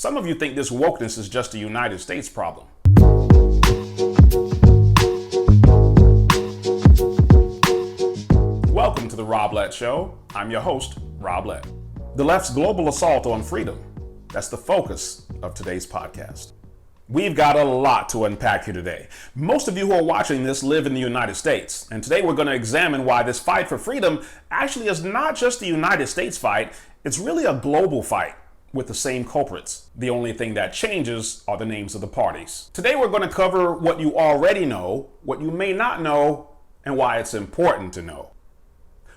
Some of you think this wokeness is just a United States problem. Welcome to the Rob Lett Show. I'm your host, Rob Lett. The left's global assault on freedom. That's the focus of today's podcast. We've got a lot to unpack here today. Most of you who are watching this live in the United States, and today we're going to examine why this fight for freedom actually is not just a United States fight, it's really a global fight with the same culprits. The only thing that changes are the names of the parties. Today we're going to cover what you already know, what you may not know, and why it's important to know.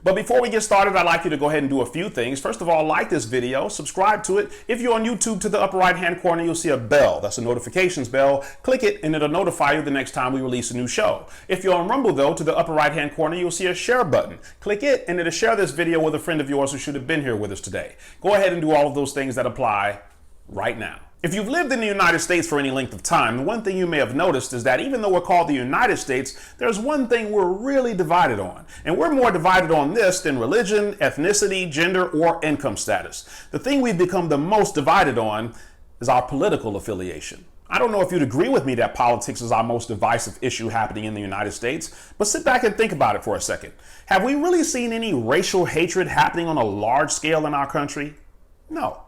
But before we get started, I'd like you to go ahead and do a few things. First of all, like this video, subscribe to it. If you're on YouTube, to the upper right-hand corner, you'll see a bell. That's a notifications bell. Click it and it'll notify you the next time we release a new show. If you're on Rumble, though, to the upper right-hand corner, you'll see a share button. Click it and it'll share this video with a friend of yours who should have been here with us today. Go ahead and do all of those things that apply right now. If you've lived in the United States for any length of time, the one thing you may have noticed is that even though we're called the United States, there's one thing we're really divided on. And we're more divided on this than religion, ethnicity, gender, or income status. The thing we've become the most divided on is our political affiliation. I don't know if you'd agree with me that politics is our most divisive issue happening in the United States, but sit back and think about it for a second. Have we really seen any racial hatred happening on a large scale in our country? No.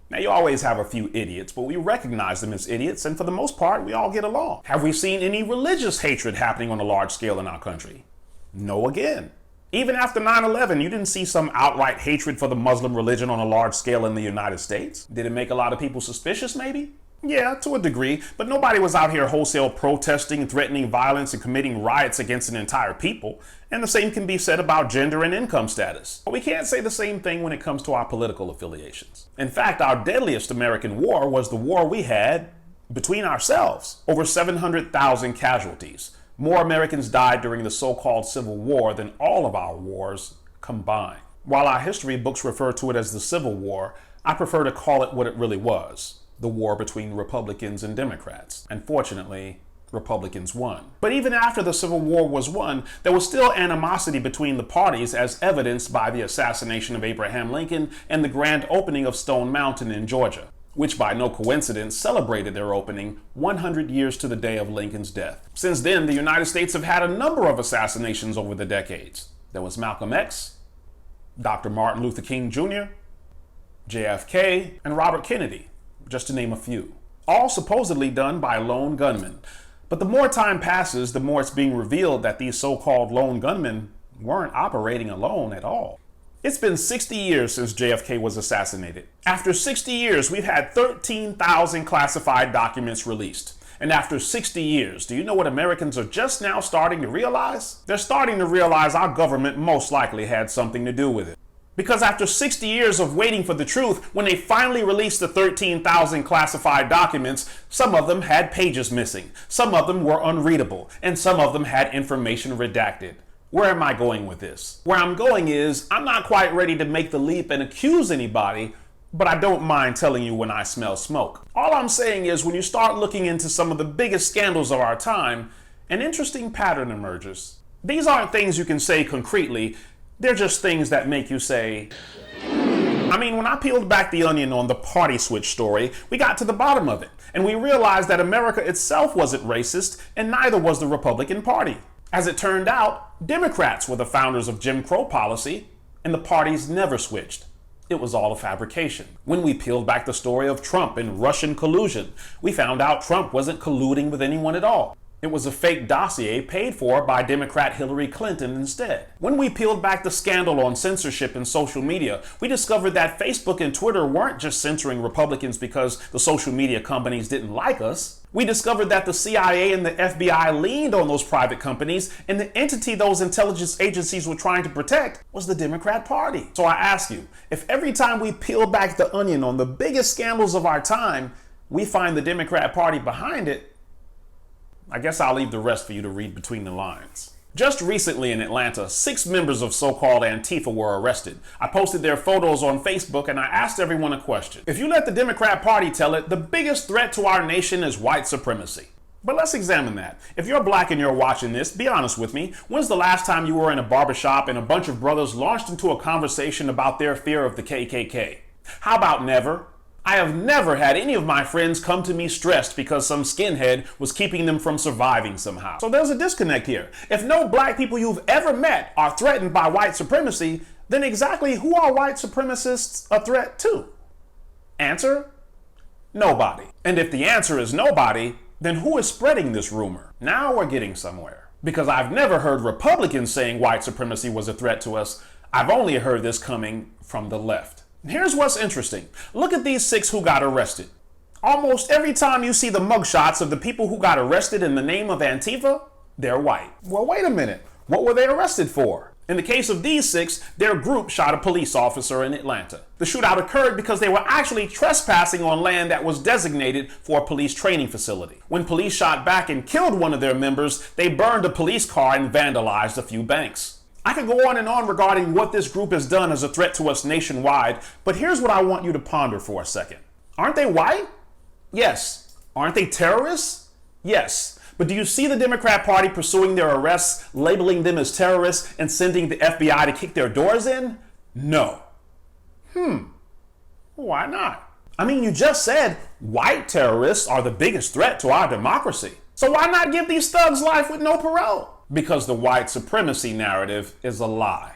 Now, you always have a few idiots, but we recognize them as idiots, and for the most part, we all get along. Have we seen any religious hatred happening on a large scale in our country? No again. Even after 9/11, you didn't see some outright hatred for the Muslim religion on a large scale in the United States. Did it make a lot of people suspicious, maybe? Yeah, to a degree, but nobody was out here wholesale protesting, threatening violence, and committing riots against an entire people. And the same can be said about gender and income status. But we can't say the same thing when it comes to our political affiliations. In fact, our deadliest American war was the war we had between ourselves. Over 700,000 casualties. More Americans died during the so-called Civil War than all of our wars combined. While our history books refer to it as the Civil War, I prefer to call it what it really was. The war between Republicans and Democrats. And fortunately, Republicans won. But even after the Civil War was won, there was still animosity between the parties, as evidenced by the assassination of Abraham Lincoln and the grand opening of Stone Mountain in Georgia, which by no coincidence celebrated their opening 100 years to the day of Lincoln's death. Since then, the United States have had a number of assassinations over the decades. There was Malcolm X, Dr. Martin Luther King Jr., JFK, and Robert Kennedy, just to name a few. All supposedly done by lone gunmen. But the more time passes, the more it's being revealed that these so-called lone gunmen weren't operating alone at all. It's been 60 years since JFK was assassinated. After 60 years, we've had 13,000 classified documents released. And after 60 years, do you know what Americans are just now starting to realize? They're starting to realize our government most likely had something to do with it. Because after 60 years of waiting for the truth, when they finally released the 13,000 classified documents, some of them had pages missing, some of them were unreadable, and some of them had information redacted. Where am I going with this? Where I'm going is, I'm not quite ready to make the leap and accuse anybody, but I don't mind telling you when I smell smoke. All I'm saying is, when you start looking into some of the biggest scandals of our time, an interesting pattern emerges. These aren't things you can say concretely. They're just things that make you say, I mean, when I peeled back the onion on the party switch story, we got to the bottom of it. And we realized that America itself wasn't racist, and neither was the Republican Party. As it turned out, Democrats were the founders of Jim Crow policy, and the parties never switched. It was all a fabrication. When we peeled back the story of Trump and Russian collusion, we found out Trump wasn't colluding with anyone at all. It was a fake dossier paid for by Democrat Hillary Clinton instead. When we peeled back the scandal on censorship in social media, we discovered that Facebook and Twitter weren't just censoring Republicans because the social media companies didn't like us. We discovered that the CIA and the FBI leaned on those private companies, and the entity those intelligence agencies were trying to protect was the Democrat Party. So I ask you, if every time we peel back the onion on the biggest scandals of our time, we find the Democrat Party behind it, I guess I'll leave the rest for you to read between the lines. Just recently in Atlanta, 6 members of so-called Antifa were arrested. I posted their photos on Facebook and I asked everyone a question. If you let the Democrat Party tell it, the biggest threat to our nation is white supremacy. But let's examine that. If you're black and you're watching this, be honest with me. When's the last time you were in a barbershop and a bunch of brothers launched into a conversation about their fear of the KKK? How about never? I have never had any of my friends come to me stressed because some skinhead was keeping them from surviving somehow. So there's a disconnect here. If no black people you've ever met are threatened by white supremacy, then exactly who are white supremacists a threat to? Answer: nobody. And if the answer is nobody, then who is spreading this rumor? Now we're getting somewhere. Because I've never heard Republicans saying white supremacy was a threat to us. I've only heard this coming from the left. Here's what's interesting. Look at these 6 who got arrested. Almost every time you see the mugshots of the people who got arrested in the name of Antifa, they're white. Well, wait a minute. What were they arrested for? In the case of these 6, their group shot a police officer in Atlanta. The shootout occurred because they were actually trespassing on land that was designated for a police training facility. When police shot back and killed one of their members, they burned a police car and vandalized a few banks. I could go on and on regarding what this group has done as a threat to us nationwide, but here's what I want you to ponder for a second. Aren't they white? Yes. Aren't they terrorists? Yes. But do you see the Democrat Party pursuing their arrests, labeling them as terrorists, and sending the FBI to kick their doors in? No. Why not? I mean, you just said white terrorists are the biggest threat to our democracy. So why not give these thugs life with no parole? Because the white supremacy narrative is a lie.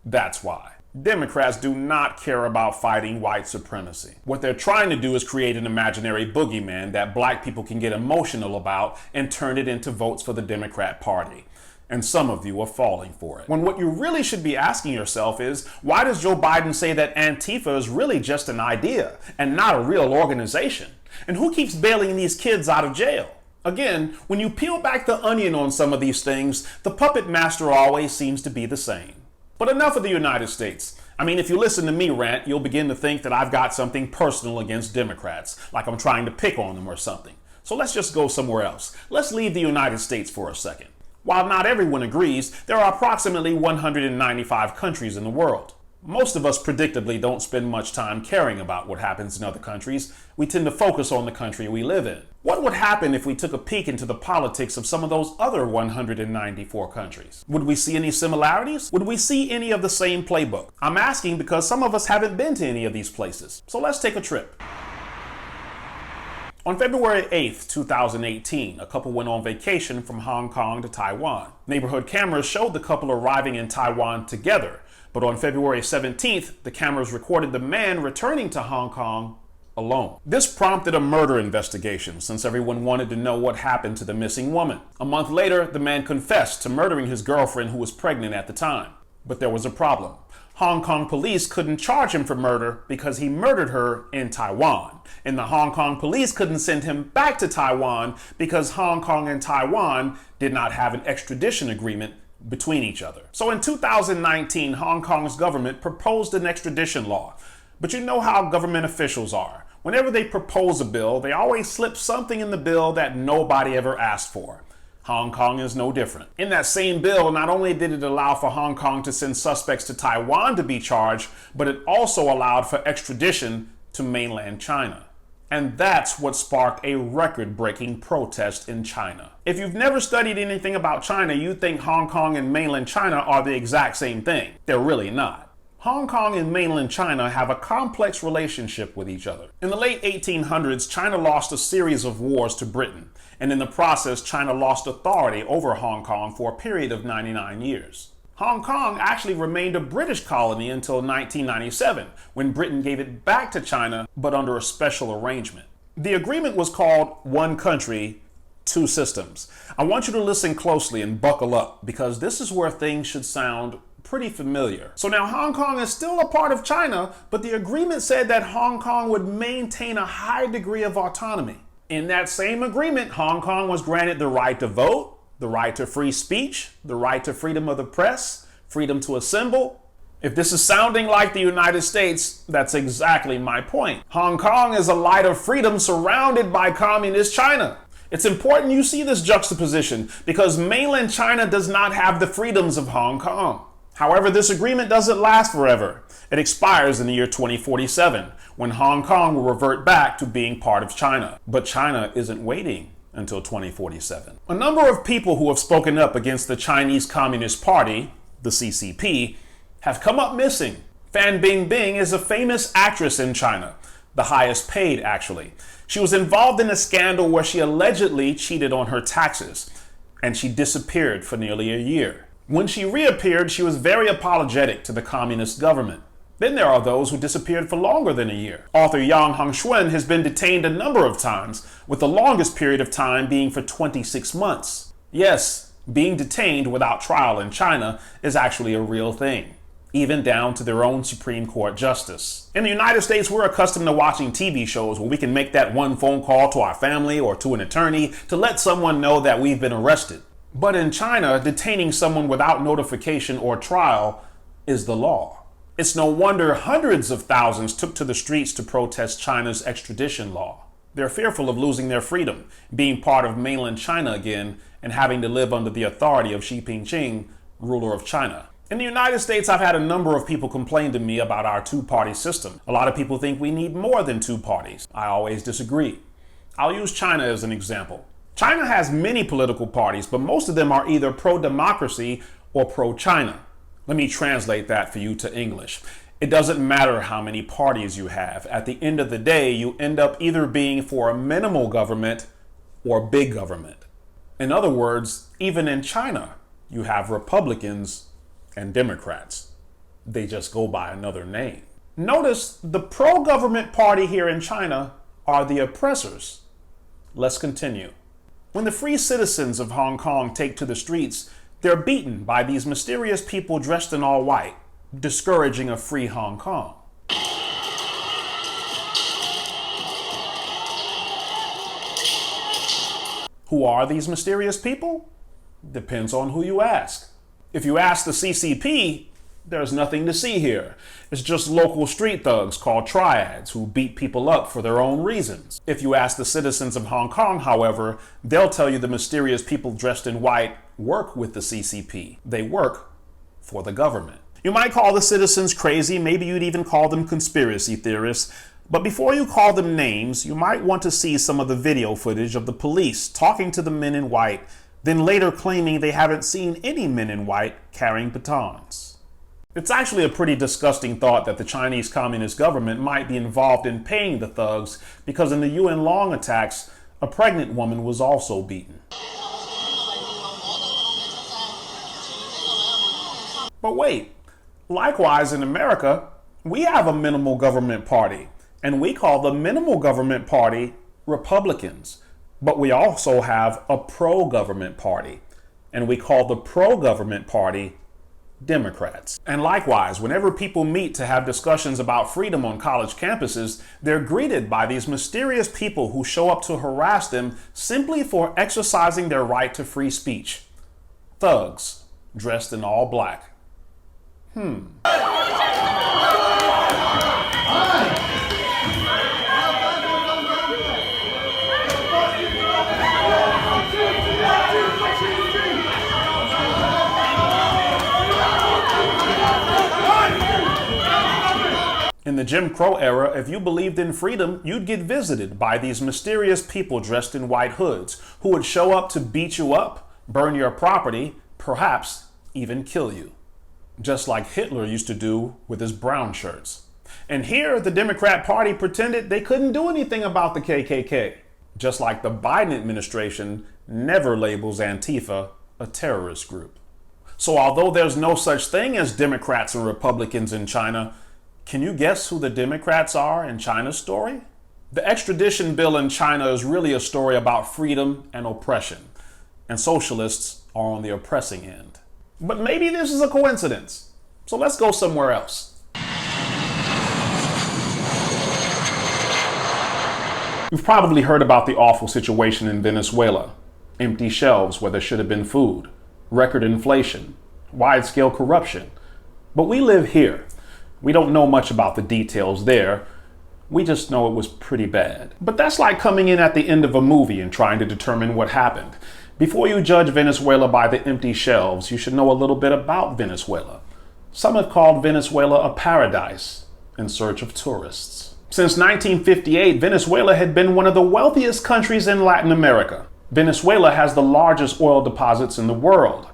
That's why. Democrats do not care about fighting white supremacy. What they're trying to do is create an imaginary boogeyman that black people can get emotional about and turn it into votes for the Democrat Party. And some of you are falling for it. When what you really should be asking yourself is, why does Joe Biden say that Antifa is really just an idea and not a real organization? And who keeps bailing these kids out of jail? Again, when you peel back the onion on some of these things, the puppet master always seems to be the same. But enough of the United States. I mean, if you listen to me rant, you'll begin to think that I've got something personal against Democrats, like I'm trying to pick on them or something. So let's just go somewhere else. Let's leave the United States for a second. While not everyone agrees, there are approximately 195 countries in the world. Most of us predictably don't spend much time caring about what happens in other countries. We tend to focus on the country we live in. What would happen if we took a peek into the politics of some of those other 194 countries? Would we see any similarities? Would we see any of the same playbook? I'm asking because some of us haven't been to any of these places. So let's take a trip. On February 8th, 2018, a couple went on vacation from Hong Kong to Taiwan. Neighborhood cameras showed the couple arriving in Taiwan together. But on February 17th, the cameras recorded the man returning to Hong Kong alone. This prompted a murder investigation since everyone wanted to know what happened to the missing woman. A month later, the man confessed to murdering his girlfriend who was pregnant at the time. But there was a problem. Hong Kong police couldn't charge him for murder because he murdered her in Taiwan. And the Hong Kong police couldn't send him back to Taiwan because Hong Kong and Taiwan did not have an extradition agreement between each other. So in 2019, Hong Kong's government proposed an extradition law. But you know how government officials are. Whenever they propose a bill, they always slip something in the bill that nobody ever asked for. Hong Kong is no different. In that same bill, not only did it allow for Hong Kong to send suspects to Taiwan to be charged, but it also allowed for extradition to mainland China. And that's what sparked a record-breaking protest in China. If you've never studied anything about China, you think Hong Kong and mainland China are the exact same thing. They're really not. Hong Kong and mainland China have a complex relationship with each other. In the late 1800s, China lost a series of wars to Britain, and in the process, China lost authority over Hong Kong for a period of 99 years. Hong Kong actually remained a British colony until 1997, when Britain gave it back to China, but under a special arrangement. The agreement was called One Country, Two Systems. I want you to listen closely and buckle up, because this is where things should sound pretty familiar. So now Hong Kong is still a part of China, but the agreement said that Hong Kong would maintain a high degree of autonomy. In that same agreement, Hong Kong was granted the right to vote, the right to free speech, the right to freedom of the press, freedom to assemble. If this is sounding like the United States, that's exactly my point. Hong Kong is a light of freedom surrounded by communist China. It's important you see this juxtaposition because mainland China does not have the freedoms of Hong Kong. However, this agreement doesn't last forever. It expires in the year 2047, when Hong Kong will revert back to being part of China. But China isn't waiting until 2047. A number of people who have spoken up against the Chinese Communist Party, the CCP, have come up missing. Fan Bingbing is a famous actress in China. the highest paid actually. She was involved in a scandal where she allegedly cheated on her taxes, and she disappeared for nearly a year. When she reappeared, she was very apologetic to the communist government. Then there are those who disappeared for longer than a year. Author Yang Hongxuan has been detained a number of times, with the longest period of time being for 26 months. Yes, being detained without trial in China is actually a real thing, even down to their own Supreme Court justice. In the United States, we're accustomed to watching TV shows where we can make that one phone call to our family or to an attorney to let someone know that we've been arrested. But in China, detaining someone without notification or trial is the law. It's no wonder hundreds of thousands took to the streets to protest China's extradition law. They're fearful of losing their freedom, being part of mainland China again, and having to live under the authority of Xi Jinping, ruler of China. In the United States, I've had a number of people complain to me about our two-party system. A lot of people think we need more than two parties. I always disagree. I'll use China as an example. China has many political parties, but most of them are either pro-democracy or pro-China. Let me translate that for you to English. It doesn't matter how many parties you have. At the end of the day, you end up either being for a minimal government or big government. In other words, even in China, you have Republicans and Democrats. They just go by another name. Notice the pro-government party here in China are the oppressors. Let's continue. When the free citizens of Hong Kong take to the streets, they're beaten by these mysterious people dressed in all white, discouraging a free Hong Kong. Who are these mysterious people? Depends on who you ask. If you ask the CCP, there's nothing to see here. It's just local street thugs called triads who beat people up for their own reasons. If you ask the citizens of Hong Kong, however, they'll tell you the mysterious people dressed in white work with the CCP. They work for the government. You might call the citizens crazy, maybe you'd even call them conspiracy theorists, but before you call them names, you might want to see some of the video footage of the police talking to the men in white, then later claiming they haven't seen any men in white carrying batons. It's actually a pretty disgusting thought that the Chinese Communist government might be involved in paying the thugs, because in the Yuen Long attacks, a pregnant woman was also beaten. But wait, likewise in America, we have a minimal government party, and we call the minimal government party Republicans. But we also have a pro-government party, and we call the pro-government party Democrats. And likewise, whenever people meet to have discussions about freedom on college campuses, they're greeted by these mysterious people who show up to harass them simply for exercising their right to free speech. Thugs, dressed in all black. In the Jim Crow era, if you believed in freedom, you'd get visited by these mysterious people dressed in white hoods who would show up to beat you up, burn your property, perhaps even kill you. Just like Hitler used to do with his brown shirts. And here, the Democrat Party pretended they couldn't do anything about the KKK. Just like the Biden administration never labels Antifa a terrorist group. So although there's no such thing as Democrats and Republicans in China, can you guess who the Democrats are in China's story? The extradition bill in China is really a story about freedom and oppression, and socialists are on the oppressing end. But maybe this is a coincidence, so let's go somewhere else. You've probably heard about the awful situation in Venezuela. Empty shelves where there should have been food, record inflation, wide-scale corruption. But we live here. We don't know much about the details there. We just know it was pretty bad. But that's like coming in at the end of a movie and trying to determine what happened. Before you judge Venezuela by the empty shelves, you should know a little bit about Venezuela. Some have called Venezuela a paradise in search of tourists. Since 1958, Venezuela had been one of the wealthiest countries in Latin America. Venezuela has the largest oil deposits in the world.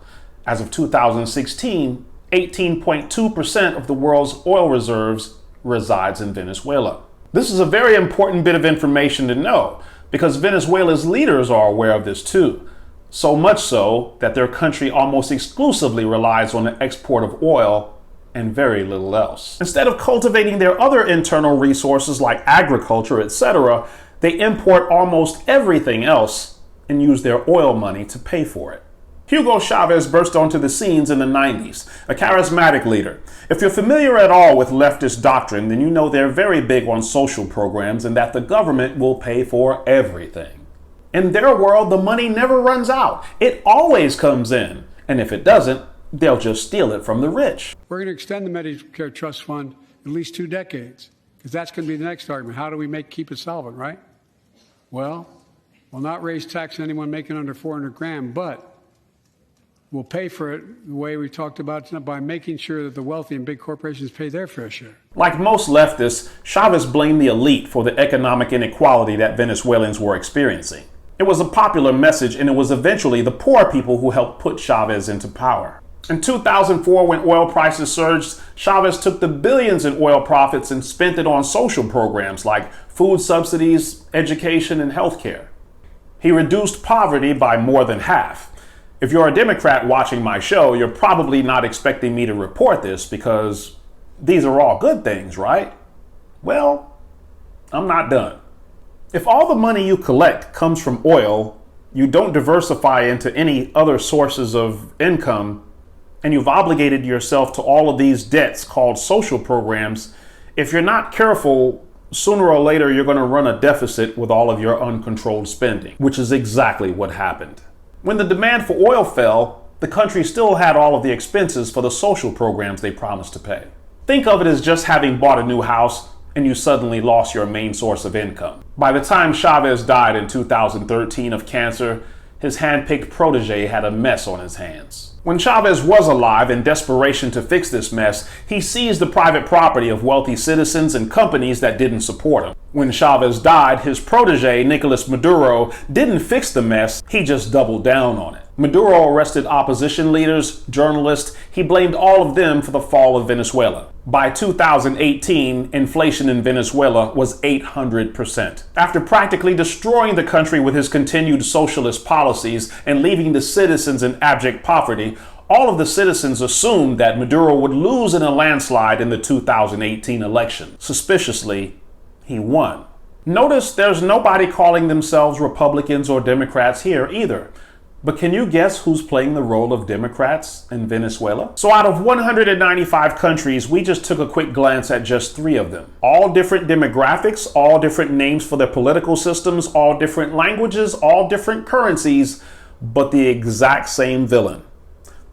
As of 2016, 18.2% of the world's oil reserves resides in Venezuela. This is a very important bit of information to know because Venezuela's leaders are aware of this too. So much so that their country almost exclusively relies on the export of oil and very little else. Instead of cultivating their other internal resources like agriculture, etc., they import almost everything else and use their oil money to pay for it. Hugo Chavez burst onto the scenes in the 90s, a charismatic leader. If you're familiar at all with leftist doctrine, then you know they're very big on social programs and that the government will pay for everything. In their world, the money never runs out. It always comes in. And if it doesn't, they'll just steal it from the rich. We're going to extend the Medicare Trust Fund at least 2 decades, because that's going to be the next argument. How do we keep it solvent, right? Well, we'll not raise tax on anyone making under 400 grand, but we'll pay for it the way we talked about by making sure that the wealthy and big corporations pay their fair share. Like most leftists, Chavez blamed the elite for the economic inequality that Venezuelans were experiencing. It was a popular message, and it was eventually the poor people who helped put Chavez into power. In 2004, when oil prices surged, Chavez took the billions in oil profits and spent it on social programs like food subsidies, education, and healthcare. He reduced poverty by more than half. If you're a Democrat watching my show, you're probably not expecting me to report this because these are all good things, right? Well, I'm not done. If all the money you collect comes from oil, you don't diversify into any other sources of income, and you've obligated yourself to all of these debts called social programs, if you're not careful, sooner or later you're going to run a deficit with all of your uncontrolled spending, which is exactly what happened. When the demand for oil fell, the country still had all of the expenses for the social programs they promised to pay. Think of it as just having bought a new house and you suddenly lost your main source of income. By the time Chavez died in 2013 of cancer, his hand-picked protege had a mess on his hands. When Chavez was alive, in desperation to fix this mess, he seized the private property of wealthy citizens and companies that didn't support him. When Chavez died, his protege, Nicolas Maduro, didn't fix the mess, he just doubled down on it. Maduro arrested opposition leaders, journalists. He blamed all of them for the fall of Venezuela. By 2018, inflation in Venezuela was 800%. After practically destroying the country with his continued socialist policies and leaving the citizens in abject poverty, all of the citizens assumed that Maduro would lose in a landslide in the 2018 election. Suspiciously, he won. Notice there's nobody calling themselves Republicans or Democrats here either. But can you guess who's playing the role of Democrats in Venezuela? So out of 195 countries, we just took a quick glance at just 3 of them. All different demographics, all different names for their political systems, all different languages, all different currencies, but the exact same villain.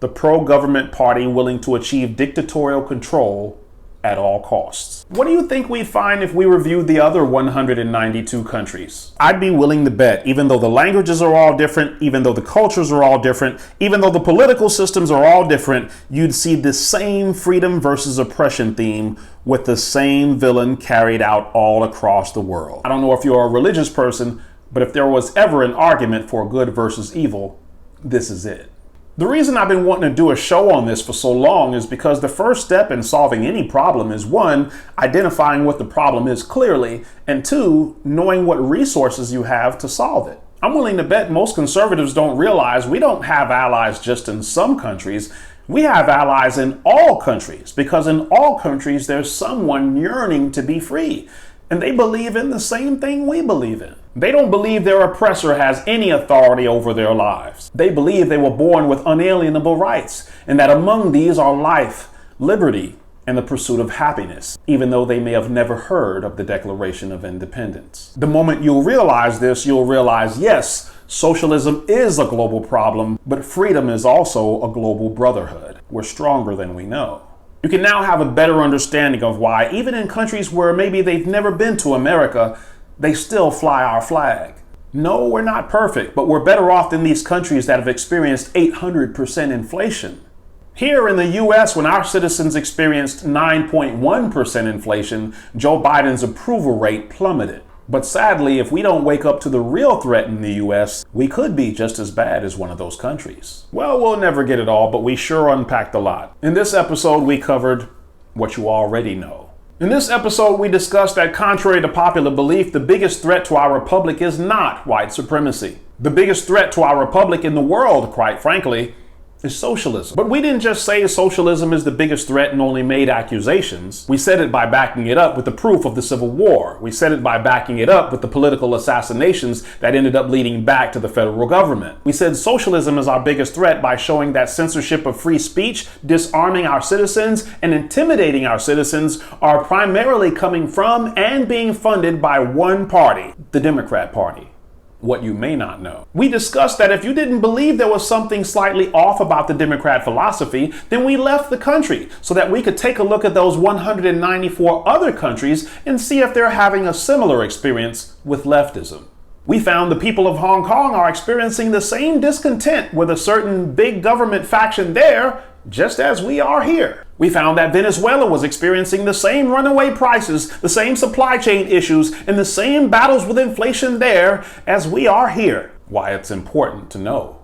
The pro-government party willing to achieve dictatorial control at all costs. What do you think we'd find if we reviewed the other 192 countries? I'd be willing to bet, even though the languages are all different, even though the cultures are all different, even though the political systems are all different, you'd see the same freedom versus oppression theme with the same villain carried out all across the world. I don't know if you're a religious person, but if there was ever an argument for good versus evil, this is it. The reason I've been wanting to do a show on this for so long is because the first step in solving any problem is 1, identifying what the problem is clearly, and 2, knowing what resources you have to solve it. I'm willing to bet most conservatives don't realize we don't have allies just in some countries. We have allies in all countries, because in all countries there's someone yearning to be free, and they believe in the same thing we believe in. They don't believe their oppressor has any authority over their lives. They believe they were born with unalienable rights, and that among these are life, liberty, and the pursuit of happiness, even though they may have never heard of the Declaration of Independence. The moment you'll realize this, you'll realize, yes, socialism is a global problem, but freedom is also a global brotherhood. We're stronger than we know. You can now have a better understanding of why, even in countries where maybe they've never been to America, they still fly our flag. No, we're not perfect, but we're better off than these countries that have experienced 800% inflation. Here in the US, when our citizens experienced 9.1% inflation, Joe Biden's approval rate plummeted. But sadly, if we don't wake up to the real threat in the US, we could be just as bad as one of those countries. Well, we'll never get it all, but we sure unpacked a lot. In this episode, we covered what you already know. In this episode, we discussed that contrary to popular belief, the biggest threat to our republic is not white supremacy. The biggest threat to our republic in the world, quite frankly, is socialism. But we didn't just say socialism is the biggest threat and only made accusations. We said it by backing it up with the proof of the Civil War. We said it by backing it up with the political assassinations that ended up leading back to the federal government. We said socialism is our biggest threat by showing that censorship of free speech, disarming our citizens, and intimidating our citizens are primarily coming from and being funded by one party, the Democrat Party. What you may not know. We discussed that if you didn't believe there was something slightly off about the Democrat philosophy, then we left the country so that we could take a look at those 194 other countries and see if they're having a similar experience with leftism. We found the people of Hong Kong are experiencing the same discontent with a certain big government faction there, just as we are here. We found that Venezuela was experiencing the same runaway prices, the same supply chain issues, and the same battles with inflation there as we are here. Why it's important to know.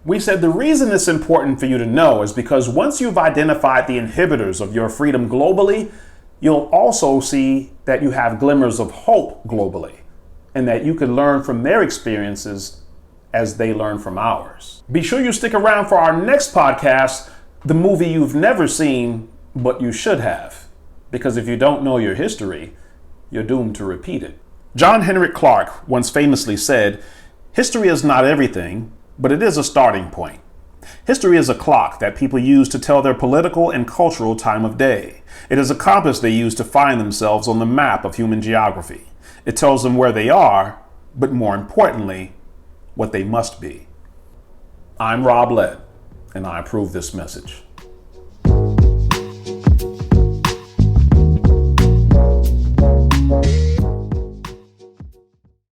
We said the reason it's important for you to know is because once you've identified the inhibitors of your freedom globally, you'll also see that you have glimmers of hope globally, and that you can learn from their experiences as they learn from ours. Be sure you stick around for our next podcast, the movie you've never seen, but you should have. Because if you don't know your history, you're doomed to repeat it. John Henrik Clarke once famously said, "History is not everything, but it is a starting point. History is a clock that people use to tell their political and cultural time of day. It is a compass they use to find themselves on the map of human geography. It tells them where they are, but more importantly, what they must be." I'm Rob Lett, and I approve this message.